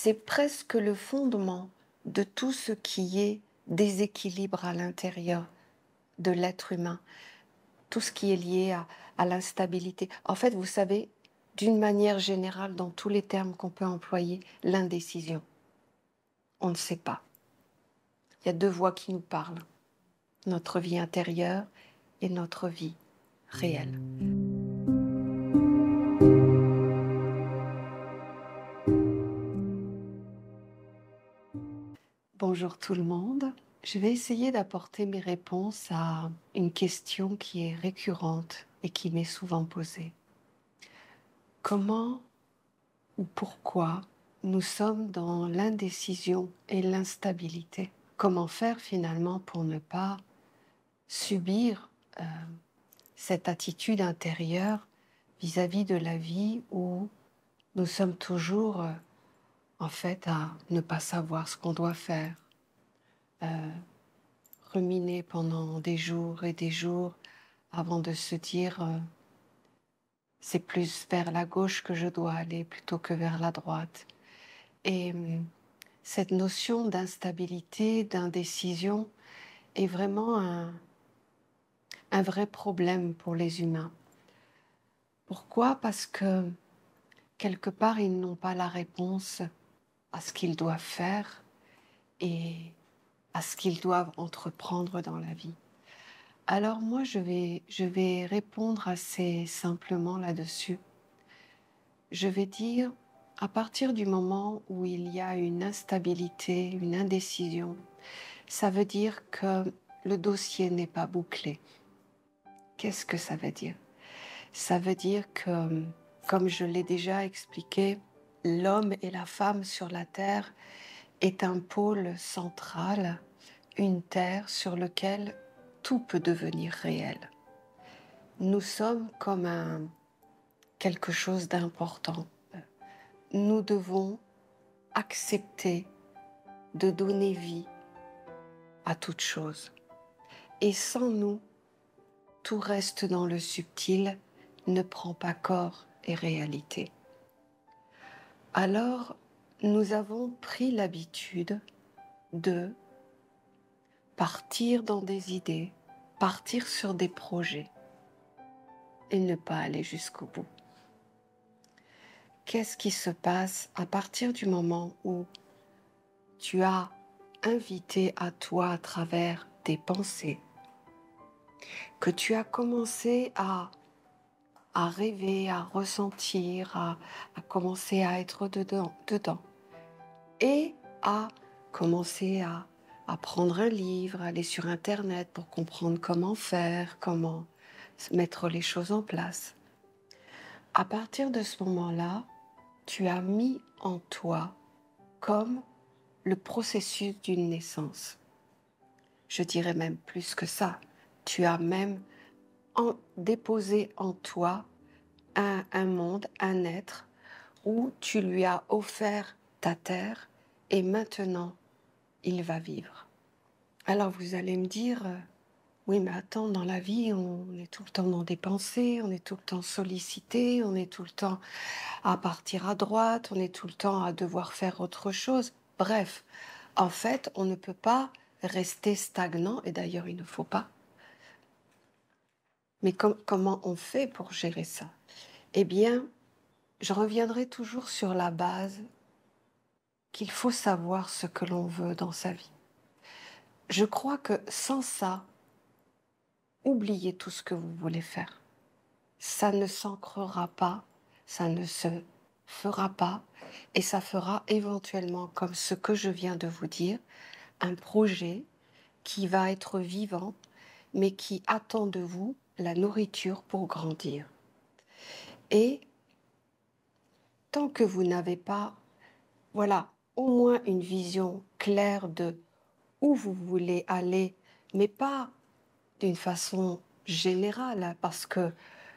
c'est presque le fondement de tout ce qui est déséquilibre à l'intérieur de l'être humain, tout ce qui est lié à l'instabilité. En fait, vous savez, d'une manière générale, dans tous les termes qu'on peut employer, l'indécision. On ne sait pas. Il y a deux voix qui nous parlent, notre vie intérieure et notre vie réelle. Bonjour tout le monde. Je vais essayer d'apporter mes réponses à une question qui est récurrente et qui m'est souvent posée. Comment ou pourquoi nous sommes dans l'indécision et l'instabilité? Comment faire finalement pour ne pas subir cette attitude intérieure vis-à-vis de la vie où nous sommes toujours en fait à ne pas savoir ce qu'on doit faire, ruminer pendant des jours et des jours avant de se dire c'est plus vers la gauche que je dois aller plutôt que vers la droite. Et cette notion d'instabilité, d'indécision est vraiment un vrai problème pour les humains. Pourquoi? Parce que quelque part, ils n'ont pas la réponse à ce qu'ils doivent faire et à ce qu'ils doivent entreprendre dans la vie. Alors moi, je vais répondre assez simplement là-dessus. Je vais dire, à partir du moment où il y a une instabilité, une indécision, ça veut dire que le dossier n'est pas bouclé. Qu'est-ce que ça veut dire? Ça veut dire que, comme je l'ai déjà expliqué, l'homme et la femme sur la Terre est un pôle central, une terre sur laquelle tout peut devenir réel. Nous sommes comme quelque chose d'important. Nous devons accepter de donner vie à toute chose. Et sans nous, tout reste dans le subtil, ne prend pas corps et réalité. Alors, nous avons pris l'habitude de partir dans des idées, partir sur des projets et ne pas aller jusqu'au bout. Qu'est-ce qui se passe à partir du moment où tu as invité à toi à travers tes pensées, que tu as commencé à rêver, à ressentir, à commencer à être dedans et à commencer à prendre un livre, aller sur Internet pour comprendre comment faire, comment mettre les choses en place. À partir de ce moment-là, tu as mis en toi comme le processus d'une naissance. Je dirais même plus que ça. Tu as même déposé en toi un monde, un être, où tu lui as offert ta terre et maintenant il va vivre. Alors vous allez me dire, oui mais attends, dans la vie on est tout le temps dans des pensées, on est tout le temps sollicité, on est tout le temps à partir à droite, on est tout le temps à devoir faire autre chose. Bref, en fait on ne peut pas rester stagnant et d'ailleurs il ne faut pas. Mais comment on fait pour gérer ça? Eh bien, je reviendrai toujours sur la base qu'il faut savoir ce que l'on veut dans sa vie. Je crois que sans ça, oubliez tout ce que vous voulez faire. Ça ne s'ancrera pas, ça ne se fera pas et ça fera éventuellement, comme ce que je viens de vous dire, un projet qui va être vivant mais qui attend de vous la nourriture pour grandir. Et tant que vous n'avez pas, voilà, au moins une vision claire de où vous voulez aller, mais pas d'une façon générale, hein, parce que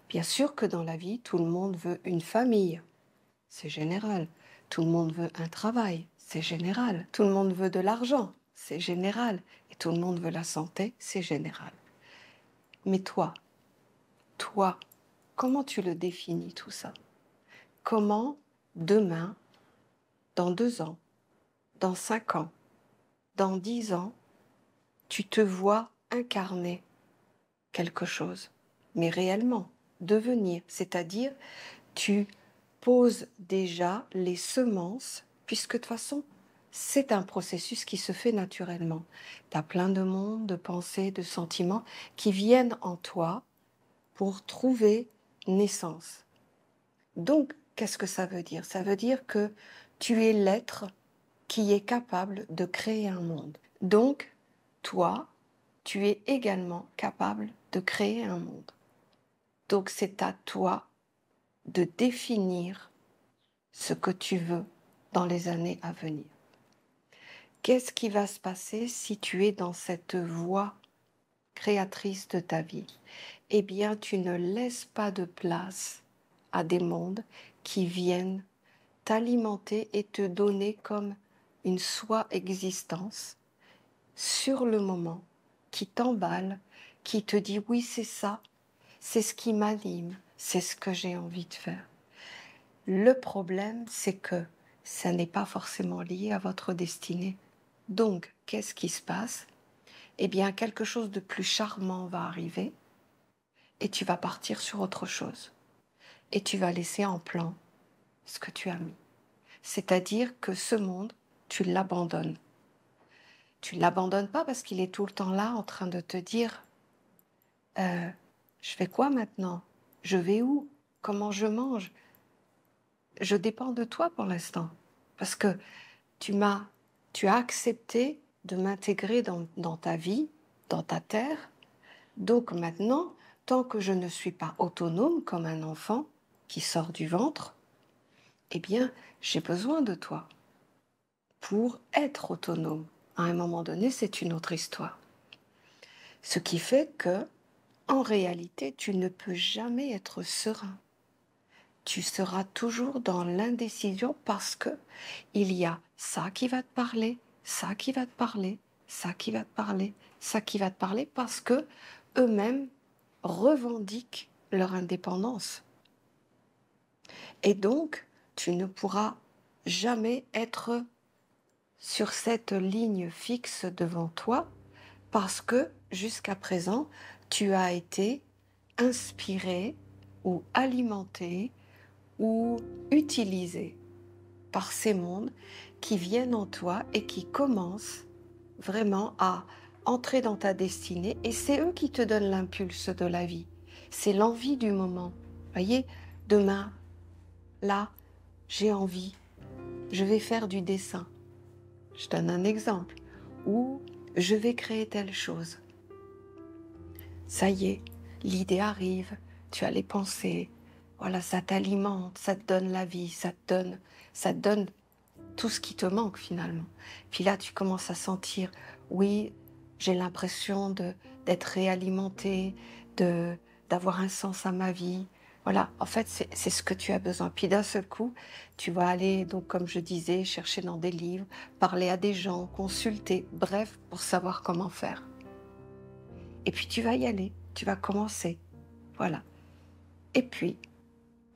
bien sûr que dans la vie, tout le monde veut une famille, c'est général. Tout le monde veut un travail, c'est général. Tout le monde veut de l'argent, c'est général. Et tout le monde veut la santé, c'est général. Mais toi, comment tu le définis tout ça? Comment, demain, dans 2 ans, dans 5 ans, dans 10 ans, tu te vois incarner quelque chose, mais réellement, devenir, c'est-à-dire tu poses déjà les semences, puisque de toute façon, c'est un processus qui se fait naturellement. Tu as plein de monde, de pensées, de sentiments qui viennent en toi pour trouver naissance. Donc, qu'est-ce que ça veut dire? Ça veut dire que tu es l'être qui est capable de créer un monde. Donc, toi, tu es également capable de créer un monde. Donc, c'est à toi de définir ce que tu veux dans les années à venir. Qu'est-ce qui va se passer si tu es dans cette voie créatrice de ta vie? Eh bien, tu ne laisses pas de place à des mondes qui viennent t'alimenter et te donner comme une soi-existence sur le moment, qui t'emballe, qui te dit oui, c'est ça, c'est ce qui m'anime, c'est ce que j'ai envie de faire. Le problème, c'est que ça n'est pas forcément lié à votre destinée. Donc, qu'est-ce qui se passe? Eh bien, quelque chose de plus charmant va arriver et tu vas partir sur autre chose. Et tu vas laisser en plan ce que tu as mis. C'est-à-dire que ce monde, tu l'abandonnes. Tu ne l'abandonnes pas parce qu'il est tout le temps là en train de te dire je fais quoi maintenant? Je vais où? Comment je mange? Je dépends de toi pour l'instant. Parce que tu as accepté de m'intégrer dans ta vie, dans ta terre. Donc maintenant, tant que je ne suis pas autonome comme un enfant qui sort du ventre, eh bien, j'ai besoin de toi pour être autonome. À un moment donné, c'est une autre histoire. Ce qui fait que, en réalité, tu ne peux jamais être serein. Tu seras toujours dans l'indécision parce que il y a ça qui va te parler, ça qui va te parler, ça qui va te parler, ça qui va te parler parce que eux-mêmes revendiquent leur indépendance. Et donc, tu ne pourras jamais être sur cette ligne fixe devant toi parce que jusqu'à présent, tu as été inspiré ou alimenté ou utilisé par ces mondes qui viennent en toi et qui commencent vraiment à entrer dans ta destinée et c'est eux qui te donnent l'impulse de la vie. C'est l'envie du moment. Voyez, demain, là, j'ai envie, je vais faire du dessin. Je donne un exemple. Ou je vais créer telle chose. Ça y est, l'idée arrive, tu as les pensées, voilà, ça t'alimente, ça te donne la vie, ça te donne tout ce qui te manque finalement. Puis là, tu commences à sentir, oui, j'ai l'impression d'être réalimentée, d'avoir un sens à ma vie. Voilà, en fait, c'est ce que tu as besoin. Puis d'un seul coup, tu vas aller, donc comme je disais, chercher dans des livres, parler à des gens, consulter, bref, pour savoir comment faire. Et puis tu vas y aller, tu vas commencer. Voilà. Et puis,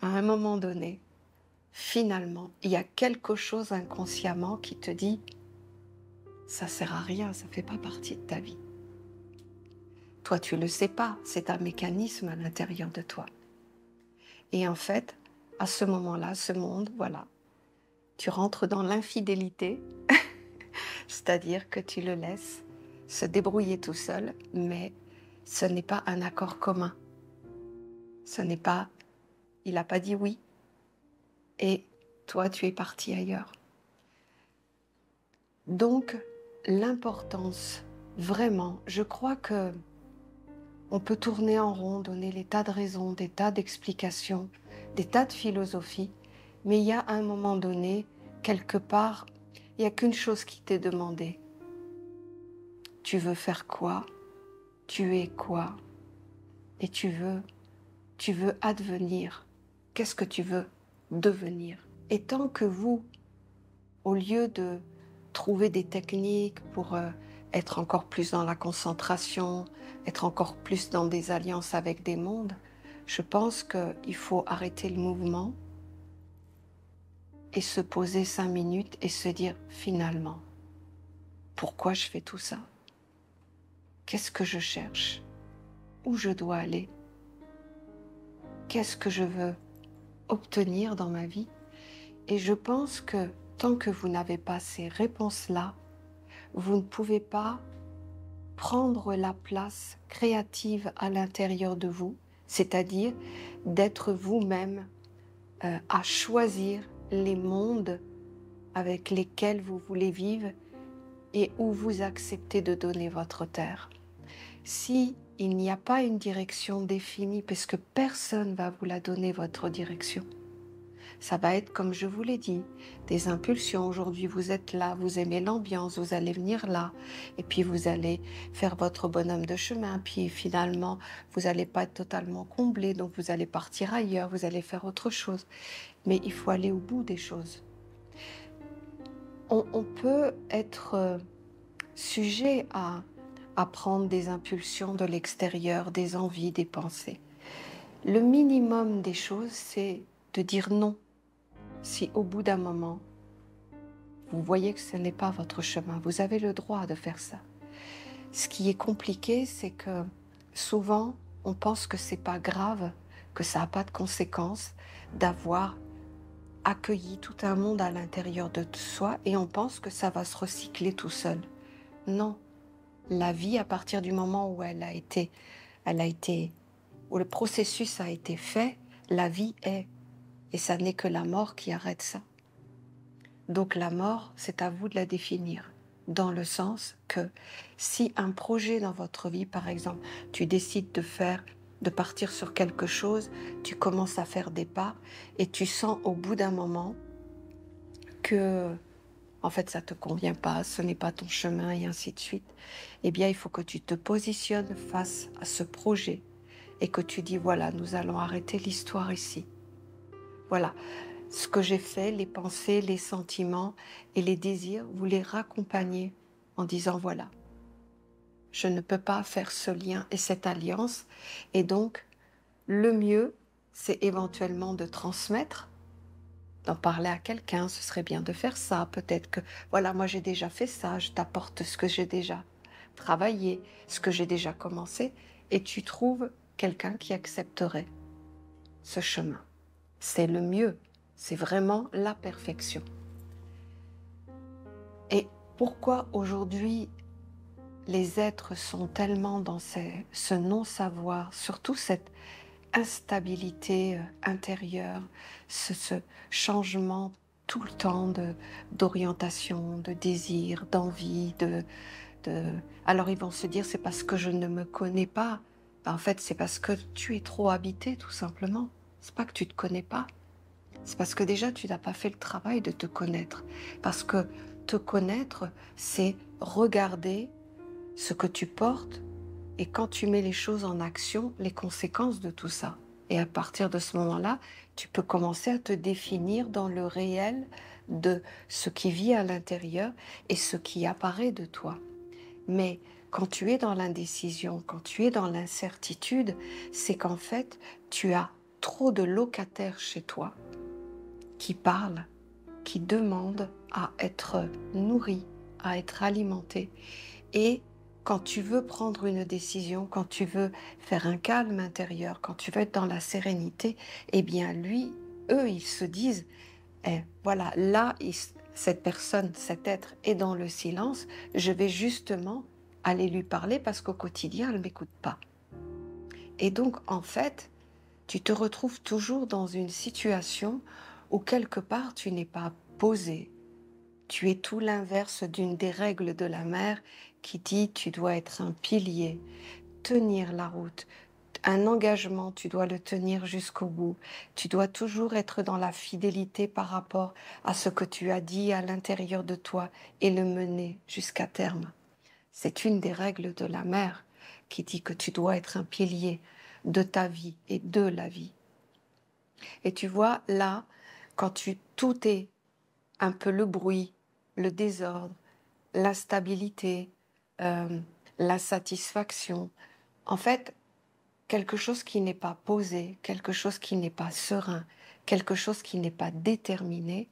à un moment donné, finalement, il y a quelque chose inconsciemment qui te dit ça sert à rien, ça fait pas partie de ta vie. Toi, tu le sais pas, c'est un mécanisme à l'intérieur de toi. Et en fait, à ce moment-là, ce monde, voilà, tu rentres dans l'infidélité, c'est-à-dire que tu le laisses se débrouiller tout seul, mais ce n'est pas un accord commun. Ce n'est pas, il n'a pas dit oui, et toi, tu es parti ailleurs. Donc, l'importance, vraiment, je crois que on peut tourner en rond, donner des tas de raisons, des tas d'explications, des tas de philosophies, mais il y a un moment donné, quelque part, il n'y a qu'une chose qui t'est demandée. Tu veux faire quoi? Tu es quoi? Et tu veux advenir. Qu'est-ce que tu veux devenir? Et tant que vous, au lieu de trouver des techniques pour être encore plus dans la concentration, être encore plus dans des alliances avec des mondes, je pense qu'il faut arrêter le mouvement et se poser 5 minutes et se dire finalement, pourquoi je fais tout ça? Qu'est-ce que je cherche? Où je dois aller? Qu'est-ce que je veux obtenir dans ma vie? Et je pense que tant que vous n'avez pas ces réponses-là, vous ne pouvez pas prendre la place créative à l'intérieur de vous, c'est-à-dire d'être vous-même, à choisir les mondes avec lesquels vous voulez vivre et où vous acceptez de donner votre terre. Si il n'y a pas une direction définie, parce que personne va vous la donner, votre direction, ça va être, comme je vous l'ai dit, des impulsions. Aujourd'hui, vous êtes là, vous aimez l'ambiance, vous allez venir là, et puis vous allez faire votre bonhomme de chemin, puis finalement, vous n'allez pas être totalement comblé, donc vous allez partir ailleurs, vous allez faire autre chose. Mais il faut aller au bout des choses. On peut être sujet à prendre des impulsions de l'extérieur, des envies, des pensées. Le minimum des choses, c'est de dire non. Si au bout d'un moment, vous voyez que ce n'est pas votre chemin, vous avez le droit de faire ça. Ce qui est compliqué, c'est que souvent, on pense que c'est pas grave, que ça n'a pas de conséquences d'avoir accueilli tout un monde à l'intérieur de soi et on pense que ça va se recycler tout seul. Non, la vie, à partir du moment où où le processus a été fait, la vie est. Et ça n'est que la mort qui arrête ça. Donc la mort, c'est à vous de la définir, dans le sens que si un projet dans votre vie, par exemple, tu décides de partir sur quelque chose, tu commences à faire des pas et tu sens au bout d'un moment que, en fait, ça te convient pas, ce n'est pas ton chemin et ainsi de suite, eh bien, il faut que tu te positionnes face à ce projet et que tu dis, voilà, nous allons arrêter l'histoire ici. Voilà. Ce que j'ai fait, les pensées, les sentiments et les désirs, vous les raccompagnez en disant voilà, je ne peux pas faire ce lien et cette alliance. Et donc, le mieux, c'est éventuellement de transmettre, d'en parler à quelqu'un. Ce serait bien de faire ça. Peut-être que, voilà, moi j'ai déjà fait ça, je t'apporte ce que j'ai déjà travaillé, ce que j'ai déjà commencé, et tu trouves quelqu'un qui accepterait ce chemin. C'est le mieux. C'est vraiment la perfection. Et pourquoi aujourd'hui les êtres sont tellement dans ce non-savoir, surtout cette instabilité intérieure, ce changement tout le temps d'orientation, de désir, d'envie, Alors ils vont se dire c'est parce que je ne me connais pas. Ben, en fait, c'est parce que tu es trop habité, tout simplement. C'est pas que tu te connais pas. C'est parce que déjà, tu n'as pas fait le travail de te connaître. Parce que te connaître, c'est regarder ce que tu portes et quand tu mets les choses en action, les conséquences de tout ça. Et à partir de ce moment-là, tu peux commencer à te définir dans le réel de ce qui vit à l'intérieur et ce qui apparaît de toi. Mais quand tu es dans l'indécision, quand tu es dans l'incertitude, c'est qu'en fait, tu as trop de locataires chez toi qui parlent, qui demandent à être nourris, à être alimentés. Et quand tu veux prendre une décision, quand tu veux faire un calme intérieur, quand tu veux être dans la sérénité, eh bien eux, ils se disent, voilà, là, cette personne, cet être est dans le silence, je vais justement aller lui parler parce qu'au quotidien, elle ne m'écoute pas. Et donc, en fait, tu te retrouves toujours dans une situation où quelque part tu n'es pas posé. Tu es tout l'inverse d'une des règles de la mère qui dit tu dois être un pilier, tenir la route. Un engagement, tu dois le tenir jusqu'au bout. Tu dois toujours être dans la fidélité par rapport à ce que tu as dit à l'intérieur de toi et le mener jusqu'à terme. C'est une des règles de la mère qui dit que tu dois être un pilier de ta vie et de la vie. Et tu vois, là, tout est un peu le bruit, le désordre, l'instabilité, euh, l'insatisfaction. En fait, quelque chose qui n'est pas posé, quelque chose qui n'est pas serein, quelque chose qui n'est pas déterminé,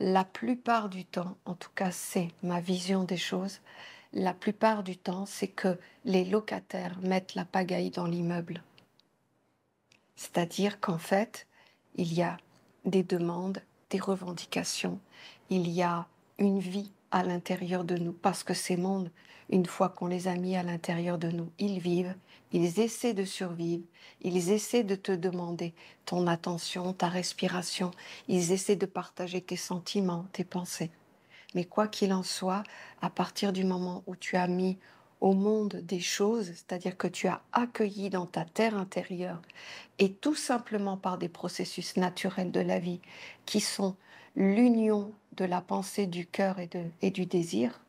la plupart du temps, en tout cas c'est ma vision des choses, la plupart du temps c'est que les locataires mettent la pagaille dans l'immeuble. C'est-à-dire qu'en fait, il y a des demandes, des revendications, il y a une vie à l'intérieur de nous, parce que ces mondes, une fois qu'on les a mis à l'intérieur de nous, ils vivent, ils essaient de survivre, ils essaient de te demander ton attention, ta respiration, ils essaient de partager tes sentiments, tes pensées. Mais quoi qu'il en soit, à partir du moment où tu as mis au monde des choses, c'est-à-dire que tu as accueilli dans ta terre intérieure, et tout simplement par des processus naturels de la vie, qui sont l'union de la pensée, du cœur et du désir,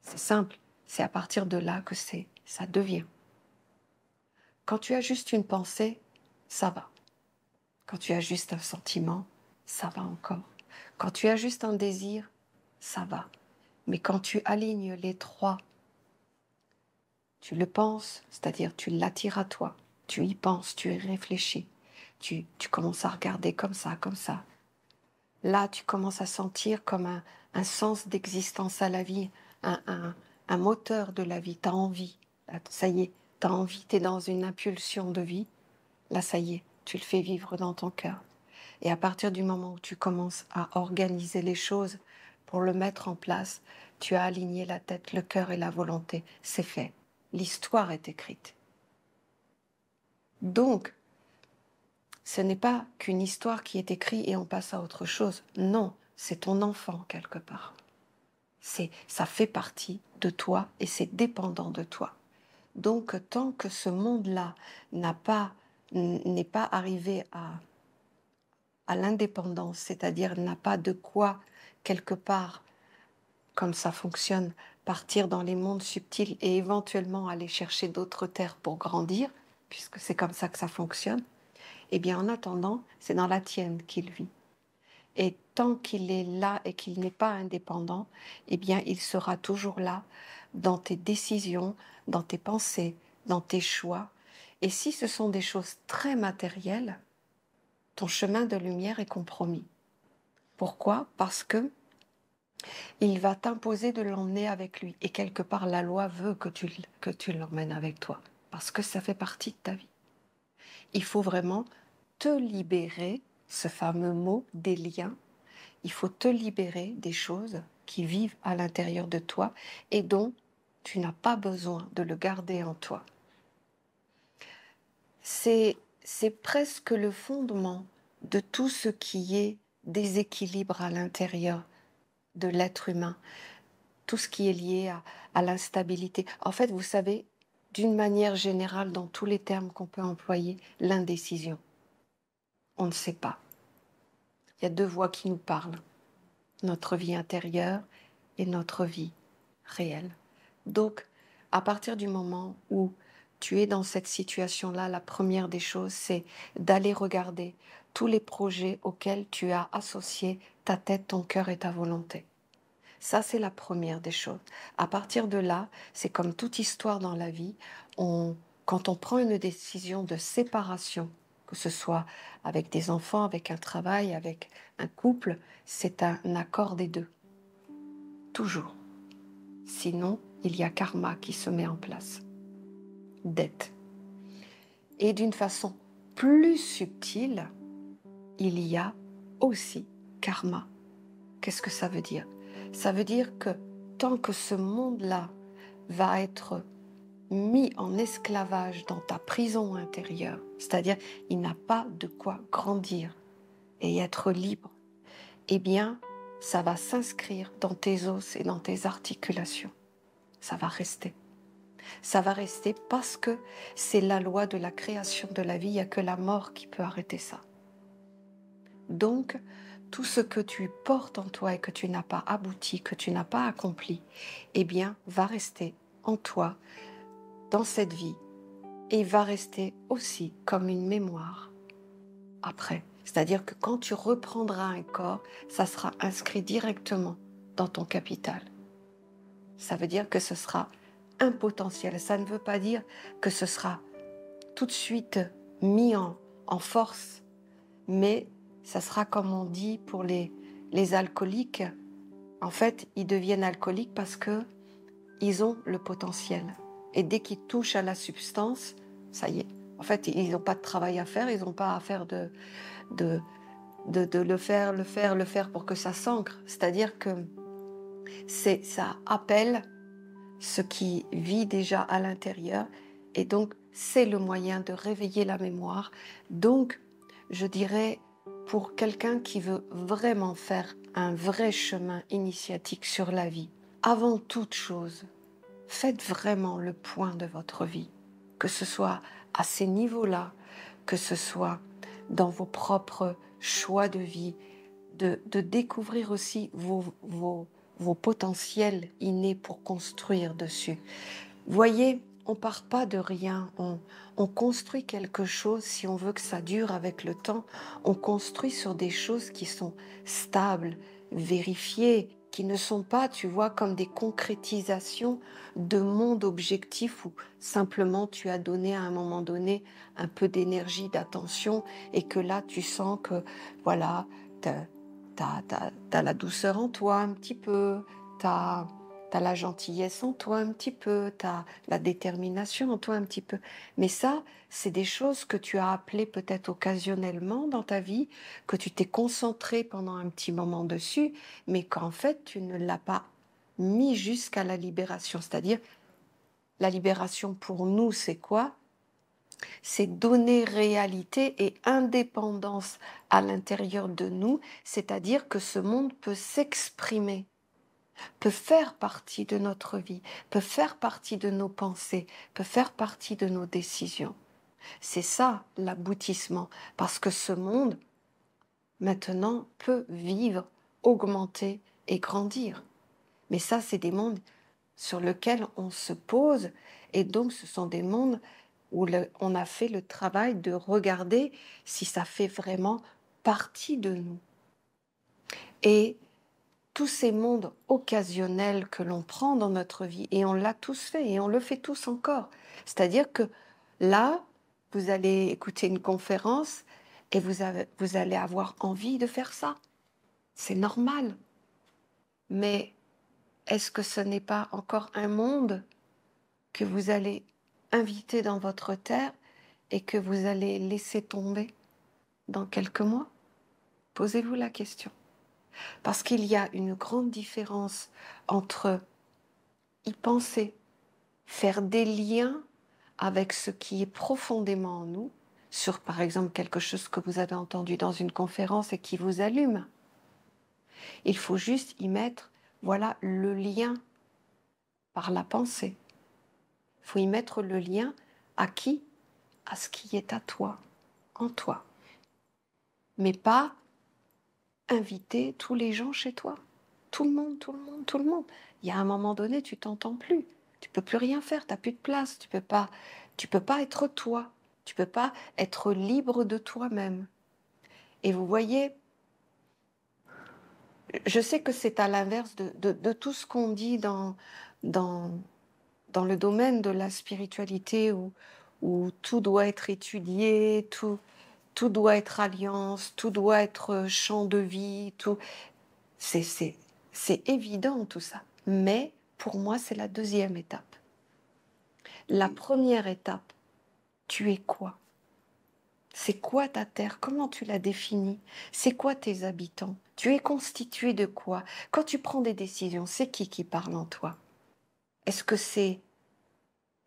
c'est simple, c'est à partir de là que ça devient. Quand tu as juste une pensée, ça va. Quand tu as juste un sentiment, ça va encore. Quand tu as juste un désir, ça va. Mais quand tu alignes les trois, tu le penses, c'est-à-dire tu l'attires à toi, tu y penses, tu y réfléchis, tu commences à regarder comme ça, comme ça. Là, tu commences à sentir comme un sens d'existence à la vie, un moteur de la vie, tu as envie. Là, ça y est, tu as envie, tu es dans une impulsion de vie. Là, ça y est, tu le fais vivre dans ton cœur. Et à partir du moment où tu commences à organiser les choses pour le mettre en place, tu as aligné la tête, le cœur et la volonté. C'est fait. L'histoire est écrite. Donc, ce n'est pas qu'une histoire qui est écrite et on passe à autre chose. Non, c'est ton enfant quelque part. Ça fait partie de toi et c'est dépendant de toi. Donc, tant que ce monde-là n'est pas arrivé à l'indépendance, c'est-à-dire n'a pas de quoi, quelque part, comme ça fonctionne, partir dans les mondes subtils et éventuellement aller chercher d'autres terres pour grandir, puisque c'est comme ça que ça fonctionne, eh bien en attendant, c'est dans la tienne qu'il vit. Et tant qu'il est là et qu'il n'est pas indépendant, eh bien il sera toujours là dans tes décisions, dans tes pensées, dans tes choix. Et si ce sont des choses très matérielles, ton chemin de lumière est compromis. Pourquoi? Parce que il va t'imposer de l'emmener avec lui. Et quelque part, la loi veut que tu l'emmènes avec toi. Parce que ça fait partie de ta vie. Il faut vraiment te libérer, ce fameux mot, des liens. Il faut te libérer des choses qui vivent à l'intérieur de toi et dont tu n'as pas besoin de le garder en toi. C'est presque le fondement de tout ce qui est déséquilibre à l'intérieur de l'être humain. Tout ce qui est lié à l'instabilité. En fait, vous savez, d'une manière générale, dans tous les termes qu'on peut employer, l'indécision. On ne sait pas. Il y a deux voix qui nous parlent. Notre vie intérieure et notre vie réelle. Donc, à partir du moment où tu es dans cette situation-là, la première des choses, c'est d'aller regarder tous les projets auxquels tu as associé ta tête, ton cœur et ta volonté. Ça, c'est la première des choses. À partir de là, c'est comme toute histoire dans la vie, quand on prend une décision de séparation, que ce soit avec des enfants, avec un travail, avec un couple, c'est un accord des deux. Toujours. Sinon, il y a karma qui se met en place. Dette. Et d'une façon plus subtile, il y a aussi karma. Qu'est-ce que ça veut dire? Ça veut dire que tant que ce monde-là va être mis en esclavage dans ta prison intérieure, c'est-à-dire il n'a pas de quoi grandir et être libre, eh bien, ça va s'inscrire dans tes os et dans tes articulations. Ça va rester. Ça va rester parce que c'est la loi de la création de la vie, il n'y a que la mort qui peut arrêter ça. Donc, tout ce que tu portes en toi et que tu n'as pas abouti, que tu n'as pas accompli, eh bien, va rester en toi, dans cette vie, et va rester aussi comme une mémoire après. C'est-à-dire que quand tu reprendras un corps, ça sera inscrit directement dans ton capital. Ça veut dire que ce sera un potentiel. Ça ne veut pas dire que ce sera tout de suite mis en force, mais ça sera, comme on dit pour les Les alcooliques, en fait, ils deviennent alcooliques parce que ils ont le potentiel. Et dès qu'ils touchent à la substance, ça y est. En fait, ils n'ont pas de travail à faire, ils n'ont pas à faire de le faire pour que ça s'ancre. C'est-à-dire que ça appelle ce qui vit déjà à l'intérieur et donc c'est le moyen de réveiller la mémoire. Donc, je dirais, pour quelqu'un qui veut vraiment faire un vrai chemin initiatique sur la vie, avant toute chose, faites vraiment le point de votre vie, que ce soit à ces niveaux-là, que ce soit dans vos propres choix de vie, de découvrir aussi vos potentiels innés pour construire dessus. Voyez, on part pas de rien, on construit quelque chose, si on veut que ça dure avec le temps, on construit sur des choses qui sont stables, vérifiées, qui ne sont pas, tu vois, comme des concrétisations de mondes objectifs où simplement tu as donné à un moment donné un peu d'énergie, d'attention et que là tu sens que, voilà, t'as la douceur en toi un petit peu, t'as la gentillesse en toi un petit peu, t'as la détermination en toi un petit peu. Mais ça, c'est des choses que tu as appelées peut-être occasionnellement dans ta vie, que tu t'es concentré pendant un petit moment dessus, mais qu'en fait, tu ne l'as pas mis jusqu'à la libération. C'est-à-dire, la libération pour nous, c'est quoi? C'est donner réalité et indépendance à l'intérieur de nous, c'est-à-dire que ce monde peut s'exprimer, peut faire partie de notre vie, peut faire partie de nos pensées, peut faire partie de nos décisions. C'est ça l'aboutissement, parce que ce monde, maintenant, peut vivre, augmenter et grandir. Mais ça, c'est des mondes sur lesquels on se pose, et donc ce sont des mondes où on a fait le travail de regarder si ça fait vraiment partie de nous. Et tous ces mondes occasionnels que l'on prend dans notre vie, et on l'a tous fait, et on le fait tous encore. C'est-à-dire que là, vous allez écouter une conférence et vous allez avoir envie de faire ça. C'est normal. Mais est-ce que ce n'est pas encore un monde que vous allez inviter dans votre terre et que vous allez laisser tomber dans quelques mois? Posez-vous la question. Parce qu'il y a une grande différence entre y penser, faire des liens avec ce qui est profondément en nous, sur par exemple quelque chose que vous avez entendu dans une conférence et qui vous allume. Il faut juste y mettre, voilà, le lien par la pensée. Il faut y mettre le lien à qui? À ce qui est à toi, en toi. Mais pas inviter tous les gens chez toi. Tout le monde, tout le monde, tout le monde. Il y a un moment donné, tu t'entends plus. Tu peux plus rien faire, tu n'as plus de place. Tu peux pas être toi. Tu peux pas être libre de toi-même. Et vous voyez, je sais que c'est à l'inverse de tout ce qu'on dit dans, dans le domaine de la spiritualité où tout doit être étudié, tout doit être alliance, tout doit être champ de vie, tout. C'est évident tout ça. Mais pour moi, c'est la deuxième étape. La première étape, tu es quoi? C'est quoi ta terre? Comment tu la définis? C'est quoi tes habitants? Tu es constitué de quoi? Quand tu prends des décisions, c'est qui parle en toi? Est-ce que c'est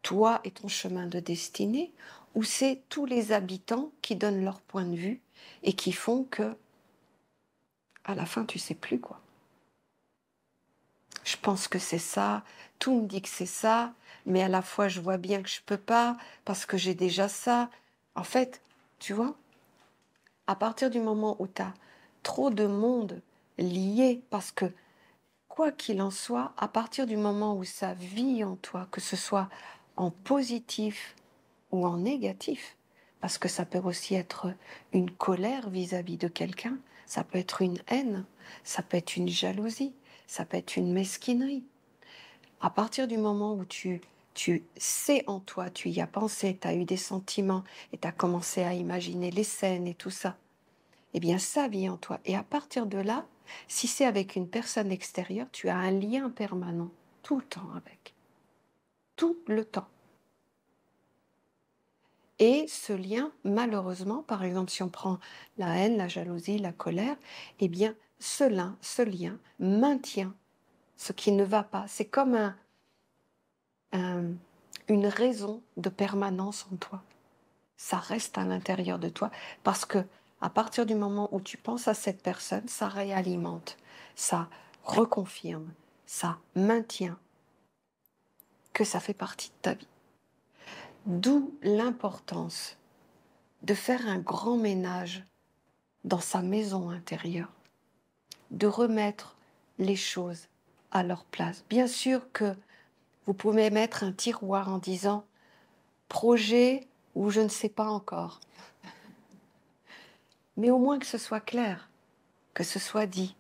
toi et ton chemin de destinée ou c'est tous les habitants qui donnent leur point de vue et qui font que, à la fin, tu sais plus quoi? Je pense que c'est ça, tout me dit que c'est ça, mais à la fois je vois bien que je peux pas parce que j'ai déjà ça. En fait, tu vois, à partir du moment où tu as trop de monde lié, parce que quoi qu'il en soit, à partir du moment où ça vit en toi, que ce soit en positif ou en négatif, parce que ça peut aussi être une colère vis-à-vis de quelqu'un, ça peut être une haine, ça peut être une jalousie, ça peut être une mesquinerie. À partir du moment où tu sais en toi, tu y as pensé, tu as eu des sentiments et tu as commencé à imaginer les scènes et tout ça, eh bien ça vit en toi. Et à partir de là, Si c'est avec une personne extérieure, tu as un lien permanent, tout le temps avec. Tout le temps. Et ce lien, malheureusement, par exemple, si on prend la haine, la jalousie, la colère, eh bien, ce lien maintient ce qui ne va pas. C'est comme une raison de permanence en toi. Ça reste à l'intérieur de toi parce que à partir du moment où tu penses à cette personne, ça réalimente, ça reconfirme, ça maintient que ça fait partie de ta vie. D'où l'importance de faire un grand ménage dans sa maison intérieure, de remettre les choses à leur place. Bien sûr que vous pouvez mettre un tiroir en disant « projet ou je ne sais pas encore ». Mais au moins que ce soit clair, que ce soit dit,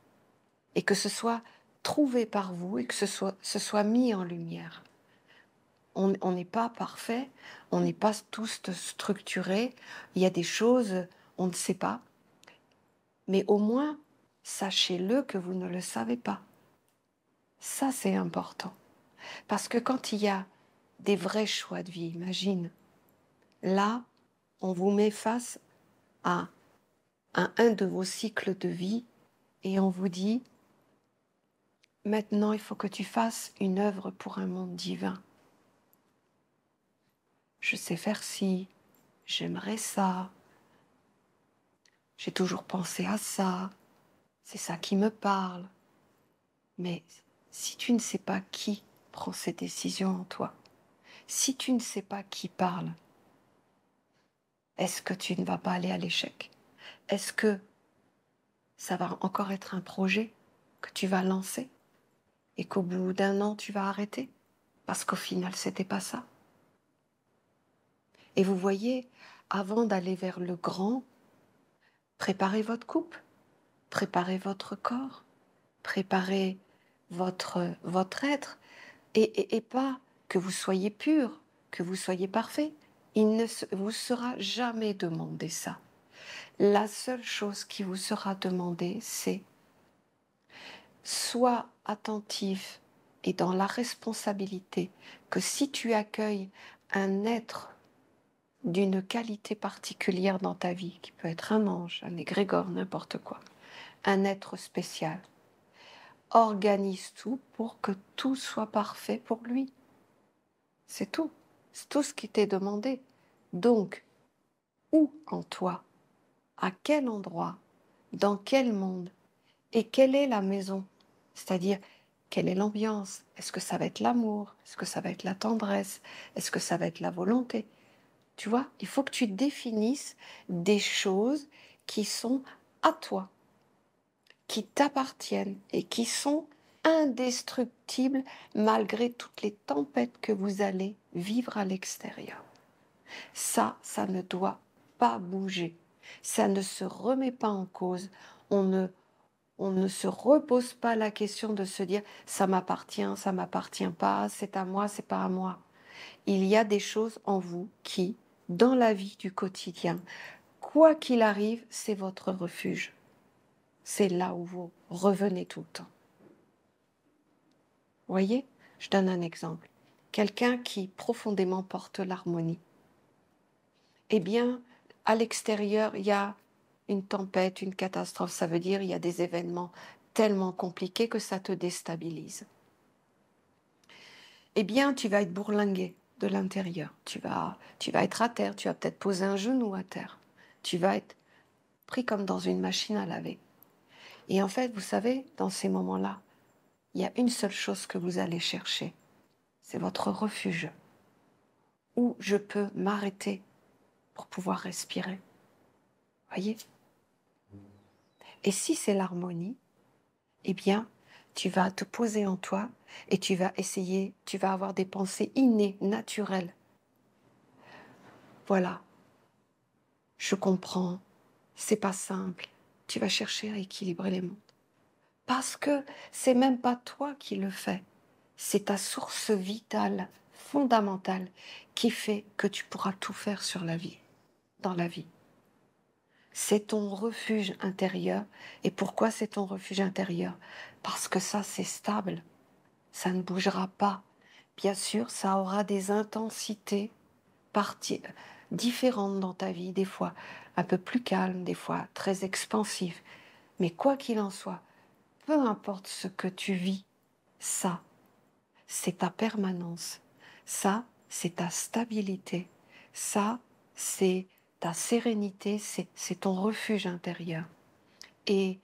et que ce soit trouvé par vous et que ce soit mis en lumière. On n'est pas parfait, on n'est pas tous structurés, il y a des choses, on ne sait pas, mais au moins, sachez-le que vous ne le savez pas. Ça, c'est important. Parce que quand il y a des vrais choix de vie, imagine, là, on vous met face à un de vos cycles de vie et on vous dit « Maintenant, il faut que tu fasses une œuvre pour un monde divin. Je sais faire ci, j'aimerais ça, j'ai toujours pensé à ça, c'est ça qui me parle. » Mais si tu ne sais pas qui prend ces décisions en toi, si tu ne sais pas qui parle, est-ce que tu ne vas pas aller à l'échec? Est-ce que ça va encore être un projet que tu vas lancer et qu'au bout d'un an, tu vas arrêter? Parce qu'au final, c'était pas ça. Et vous voyez, avant d'aller vers le grand, préparez votre coupe, préparez votre corps, préparez votre être, et pas que vous soyez pur, que vous soyez parfait. Il ne vous sera jamais demandé ça. La seule chose qui vous sera demandée, c'est sois attentif et dans la responsabilité que si tu accueilles un être d'une qualité particulière dans ta vie, qui peut être un ange, un égrégore, n'importe quoi, un être spécial, organise tout pour que tout soit parfait pour lui. C'est tout. C'est tout ce qui t'est demandé. Donc, où en toi? À quel endroit? Dans quel monde? Et quelle est la maison? C'est-à-dire, quelle est l'ambiance? Est-ce que ça va être l'amour? Est-ce que ça va être la tendresse? Est-ce que ça va être la volonté? Tu vois, il faut que tu définisses des choses qui sont à toi, qui t'appartiennent et qui sont indestructibles malgré toutes les tempêtes que vous allez vivre à l'extérieur. Ça ne doit pas bouger. Ça ne se remet pas en cause. On ne se repose pas la question de se dire ça m'appartient pas, c'est à moi, c'est pas à moi. Il y a des choses en vous qui, dans la vie du quotidien, quoi qu'il arrive, c'est votre refuge. C'est là où vous revenez tout le temps. Vous voyez? Je donne un exemple. Quelqu'un qui profondément porte l'harmonie. Eh bien, à l'extérieur, il y a une tempête, une catastrophe. Ça veut dire il y a des événements tellement compliqués que ça te déstabilise. Eh bien, tu vas être bourlingué de l'intérieur. Tu vas être à terre. Tu vas peut-être poser un genou à terre. Tu vas être pris comme dans une machine à laver. Et en fait, vous savez, dans ces moments-là, il y a une seule chose que vous allez chercher. C'est votre refuge. Où je peux m'arrêter pour pouvoir respirer. Voyez? Et si c'est l'harmonie, eh bien, tu vas te poser en toi et tu vas essayer, tu vas avoir des pensées innées, naturelles. Voilà, je comprends, c'est pas simple. Tu vas chercher à équilibrer les mondes. Parce que c'est même pas toi qui le fais. C'est ta source vitale, fondamentale, qui fait que tu pourras tout faire sur la vie, dans la vie. C'est ton refuge intérieur. Et pourquoi c'est ton refuge intérieur? Parce que ça, c'est stable. Ça ne bougera pas. Bien sûr, ça aura des intensités différentes dans ta vie, des fois un peu plus calmes, des fois très expansives. Mais quoi qu'il en soit, peu importe ce que tu vis, ça, c'est ta permanence. Ça, c'est ta stabilité. Ça, c'est ta sérénité, c'est ton refuge intérieur. Et,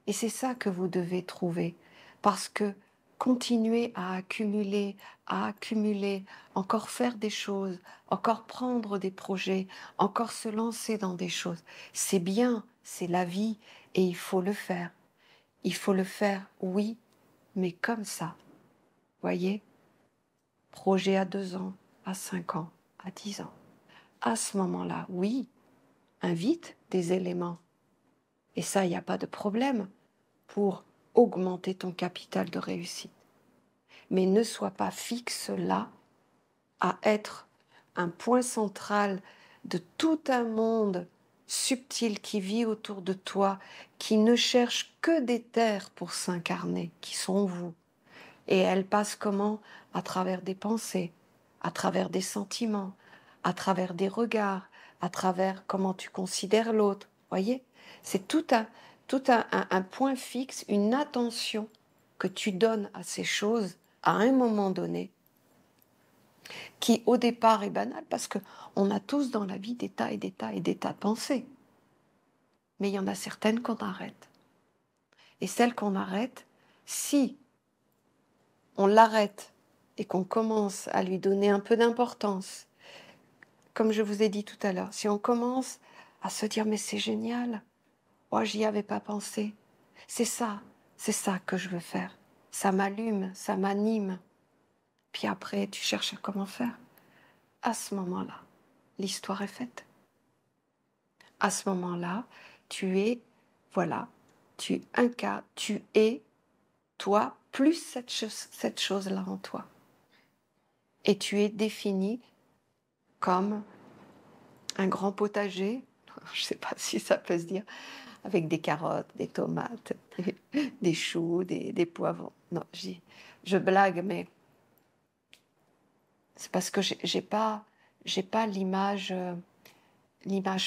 et c'est ça que vous devez trouver. Parce que continuer à accumuler, encore faire des choses, encore prendre des projets, encore se lancer dans des choses, c'est bien, c'est la vie et il faut le faire. Il faut le faire, oui, mais comme ça. Voyez? Projet à 2 ans, à 5 ans, à 10 ans. À ce moment-là, oui, invite des éléments. Et ça, il n'y a pas de problème pour augmenter ton capital de réussite. Mais ne sois pas fixe là à être un point central de tout un monde subtil qui vit autour de toi, qui ne cherche que des terres pour s'incarner, qui sont vous. Et elles passent comment? À travers des pensées, à travers des sentiments, à travers des regards, à travers comment tu considères l'autre. Voyez? C'est tout un point fixe, une attention que tu donnes à ces choses à un moment donné, qui au départ est banal parce qu'on a tous dans la vie des tas et des tas et des tas de pensées. Mais il y en a certaines qu'on arrête. Et celles qu'on arrête, si on l'arrête et qu'on commence à lui donner un peu d'importance, comme je vous ai dit tout à l'heure, si on commence à se dire mais c'est génial, oh j'y avais pas pensé, c'est ça que je veux faire, ça m'allume, ça m'anime, puis après tu cherches à comment faire. À ce moment-là, l'histoire est faite. À ce moment-là, tu es, voilà, tu incarnes, tu es toi plus cette chose-là en toi. Et tu es défini comme un grand potager, je ne sais pas si ça peut se dire, avec des carottes, des tomates, des choux, des poivrons. Non, je blague, mais c'est parce que j'ai pas l'image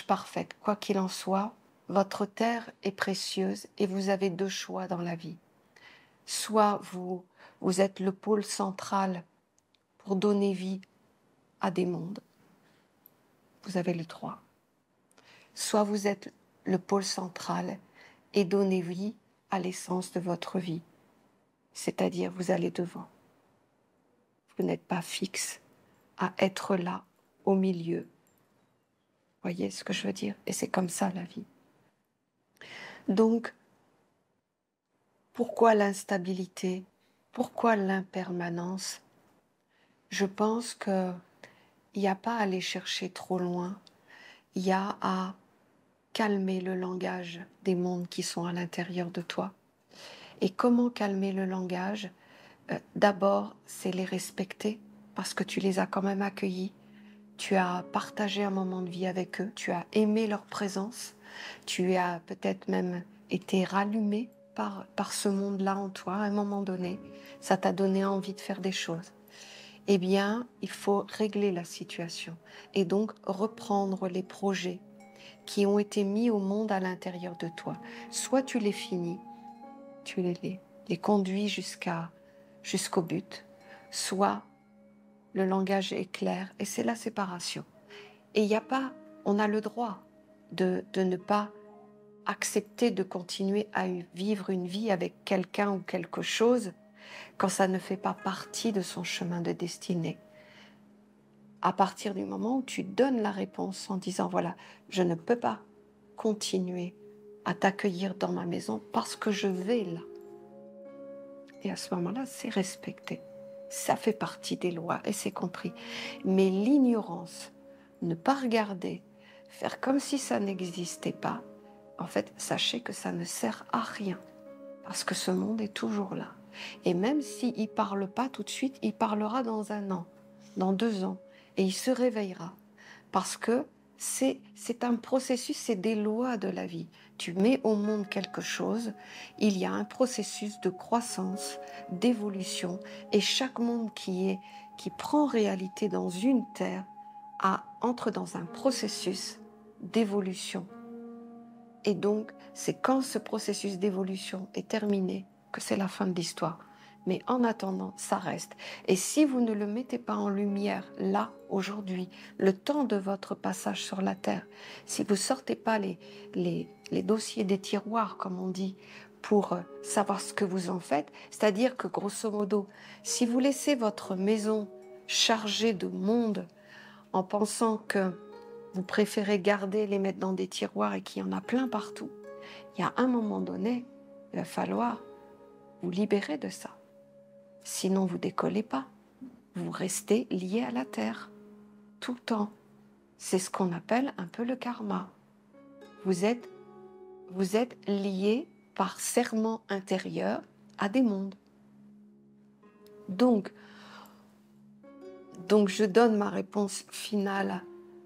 parfaite. Quoi qu'il en soit, votre terre est précieuse et vous avez 2 choix dans la vie. Soit vous êtes le pôle central pour donner vie à des mondes. Vous avez le droit. Soit vous êtes le pôle central et donnez vie à l'essence de votre vie. C'est-à-dire, vous allez devant. Vous n'êtes pas fixe à être là, au milieu. Voyez ce que je veux dire? Et c'est comme ça la vie. Donc, pourquoi l'instabilité? Pourquoi l'impermanence? Je pense qu'il n'y a pas à aller chercher trop loin. Il y a à calmer le langage des mondes qui sont à l'intérieur de toi. Et comment calmer le langage? D'abord, c'est les respecter, parce que tu les as quand même accueillis. Tu as partagé un moment de vie avec eux, tu as aimé leur présence, tu as peut-être même été rallumé par ce monde-là en toi à un moment donné. Ça t'a donné envie de faire des choses. Eh bien, il faut régler la situation et donc reprendre les projets qui ont été mis au monde à l'intérieur de toi. Soit tu les finis, tu les conduis jusqu'au but, soit le langage est clair et c'est la séparation. Et il n'y a pas, on a le droit de ne pas accepter de continuer à vivre une vie avec quelqu'un ou quelque chose quand ça ne fait pas partie de son chemin de destinée. À partir du moment où tu donnes la réponse en disant voilà, je ne peux pas continuer à t'accueillir dans ma maison parce que je vais là. Et à ce moment-là, c'est respecté. Ça fait partie des lois et c'est compris. Mais l'ignorance, ne pas regarder, faire comme si ça n'existait pas, en fait, sachez que ça ne sert à rien. Parce que ce monde est toujours là. Et même s'il ne parle pas tout de suite, il parlera dans 1 an, dans 2 ans. Et il se réveillera. Parce que C'est un processus, c'est des lois de la vie. Tu mets au monde quelque chose, il y a un processus de croissance, d'évolution, et chaque monde qui prend réalité dans une terre entre dans un processus d'évolution. Et donc, c'est quand ce processus d'évolution est terminé que c'est la fin de l'histoire. Mais en attendant, ça reste. Et si vous ne le mettez pas en lumière, là, aujourd'hui, le temps de votre passage sur la Terre, si vous ne sortez pas les dossiers des tiroirs, comme on dit, pour savoir ce que vous en faites, c'est-à-dire que, grosso modo, si vous laissez votre maison chargée de monde en pensant que vous préférez garder, les mettre dans des tiroirs et qu'il y en a plein partout, il y a un moment donné, il va falloir vous libérer de ça. Sinon, vous décollez pas. Vous restez lié à la terre, tout le temps. C'est ce qu'on appelle un peu le karma. Vous êtes lié par serment intérieur à des mondes. Donc je donne ma réponse finale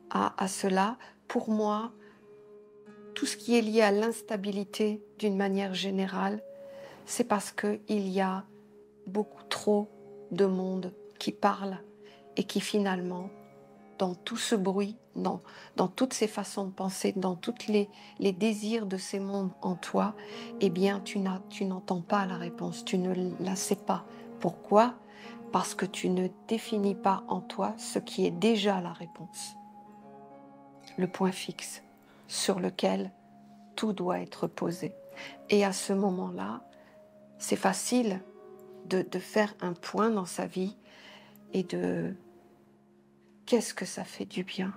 à cela. Pour moi, tout ce qui est lié à l'instabilité d'une manière générale, c'est parce qu'il y a beaucoup trop de monde qui parle et qui finalement, dans tout ce bruit, dans toutes ces façons de penser, dans tous les désirs de ces mondes en toi, eh bien, tu n'entends pas la réponse, tu ne la sais pas. Pourquoi ? Parce que tu ne définis pas en toi ce qui est déjà la réponse. Le point fixe sur lequel tout doit être posé. Et à ce moment-là, c'est facile de faire un point dans sa vie et de... Qu'est-ce que ça fait du bien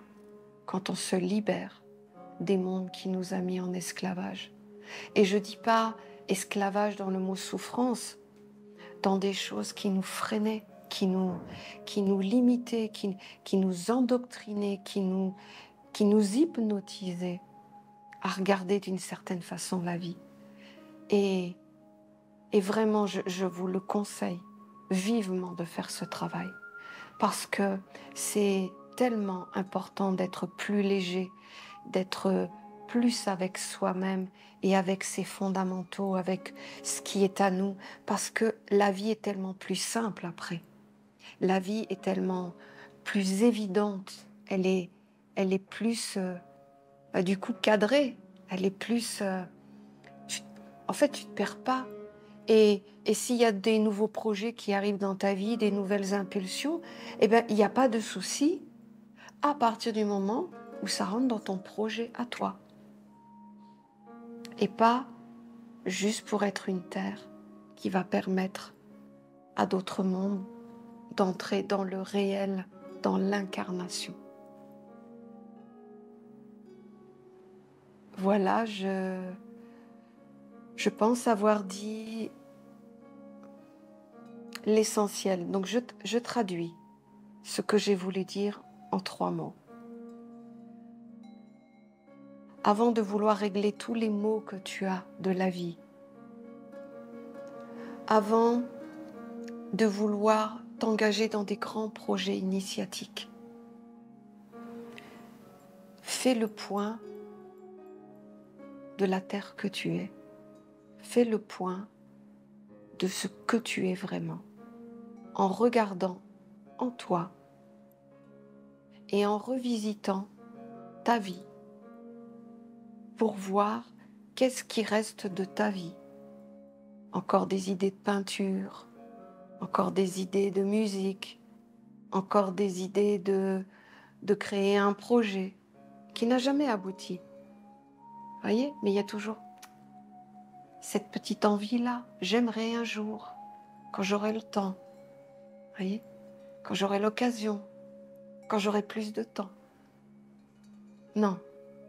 quand on se libère des mondes qui nous a mis en esclavage. Et je ne dis pas esclavage dans le mot souffrance, dans des choses qui nous freinaient, qui nous limitaient, qui nous endoctrinaient, qui nous hypnotisaient à regarder d'une certaine façon la vie. Et vraiment, je vous le conseille vivement de faire ce travail, parce que c'est tellement important d'être plus léger, d'être plus avec soi-même et avec ses fondamentaux, avec ce qui est à nous, parce que la vie est tellement plus simple après. La vie est tellement plus évidente, elle est plus, du coup, cadrée, elle est plus... en fait, tu ne te perds pas. Et s'il y a des nouveaux projets qui arrivent dans ta vie, des nouvelles impulsions, eh bien, il n'y a pas de souci à partir du moment où ça rentre dans ton projet à toi. Et pas juste pour être une terre qui va permettre à d'autres mondes d'entrer dans le réel, dans l'incarnation. Voilà, je pense avoir dit l'essentiel. Donc je traduis ce que j'ai voulu dire en 3 mots. Avant de vouloir régler tous les maux que tu as de la vie, avant de vouloir t'engager dans des grands projets initiatiques, fais le point de la terre que tu es. Fais le point de ce que tu es vraiment, en regardant en toi et en revisitant ta vie pour voir qu'est-ce qui reste de ta vie. Encore des idées de peinture, encore des idées de musique, encore des idées de créer un projet qui n'a jamais abouti. Voyez, mais il y a toujours cette petite envie-là. J'aimerais un jour, quand j'aurai le temps, voyez, quand j'aurai l'occasion, quand j'aurai plus de temps. Non,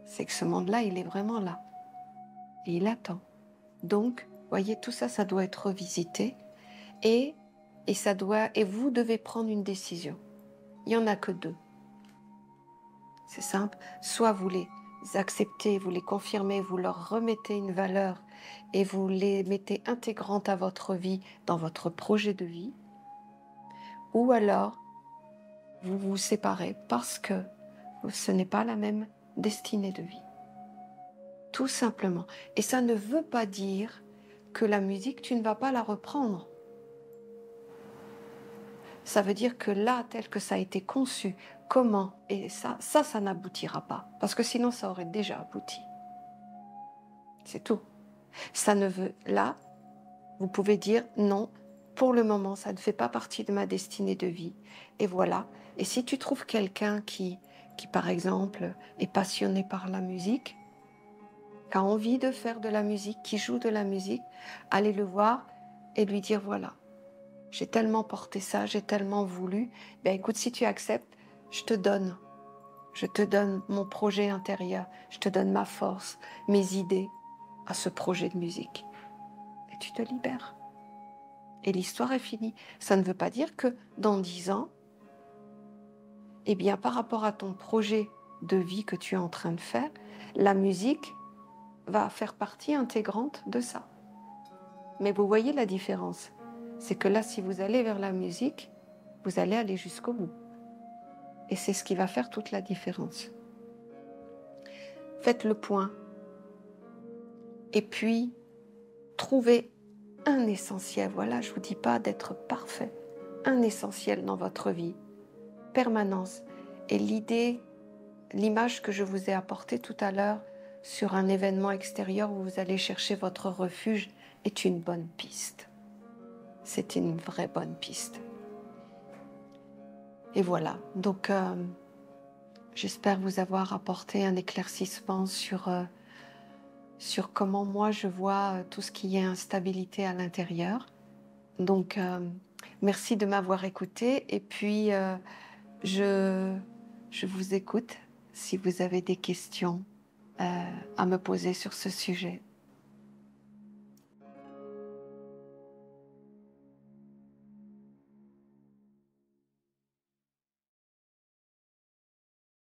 c'est que ce monde-là, il est vraiment là. Et il attend. Donc, voyez, tout ça, ça doit être revisité. Et vous devez prendre une décision. Il n'y en a que 2. C'est simple. Soit vous les acceptez, vous les confirmez, vous leur remettez une valeur et vous les mettez intégrantes à votre vie, dans votre projet de vie. Ou alors, vous vous séparez parce que ce n'est pas la même destinée de vie. Tout simplement. Et ça ne veut pas dire que la musique, tu ne vas pas la reprendre. Ça veut dire que là, tel que ça a été conçu, comment, et ça n'aboutira pas. Parce que sinon, ça aurait déjà abouti. C'est tout. Ça ne veut, là, vous pouvez dire non, pour le moment, ça ne fait pas partie de ma destinée de vie. Et voilà. Et si tu trouves quelqu'un qui, par exemple, est passionné par la musique, qui a envie de faire de la musique, qui joue de la musique, allez le voir et lui dire voilà, j'ai tellement porté ça, j'ai tellement voulu, ben écoute, si tu acceptes, je te donne mon projet intérieur, je te donne ma force, mes idées à ce projet de musique. Et tu te libères. Et l'histoire est finie. Ça ne veut pas dire que dans 10 ans, eh bien, par rapport à ton projet de vie que tu es en train de faire, la musique va faire partie intégrante de ça. Mais vous voyez la différence. C'est que là, si vous allez vers la musique, vous allez aller jusqu'au bout. Et c'est ce qui va faire toute la différence. Faites le point. Et puis, trouvez un essentiel. Voilà, je ne vous dis pas d'être parfait. Un essentiel dans votre vie. Permanence. Et l'image que je vous ai apportée tout à l'heure sur un événement extérieur où vous allez chercher votre refuge est une bonne piste. C'est une vraie bonne piste. Et voilà, donc j'espère vous avoir apporté un éclaircissement sur comment moi je vois tout ce qui est instabilité à l'intérieur. Donc merci de m'avoir écouté et puis je vous écoute si vous avez des questions à me poser sur ce sujet.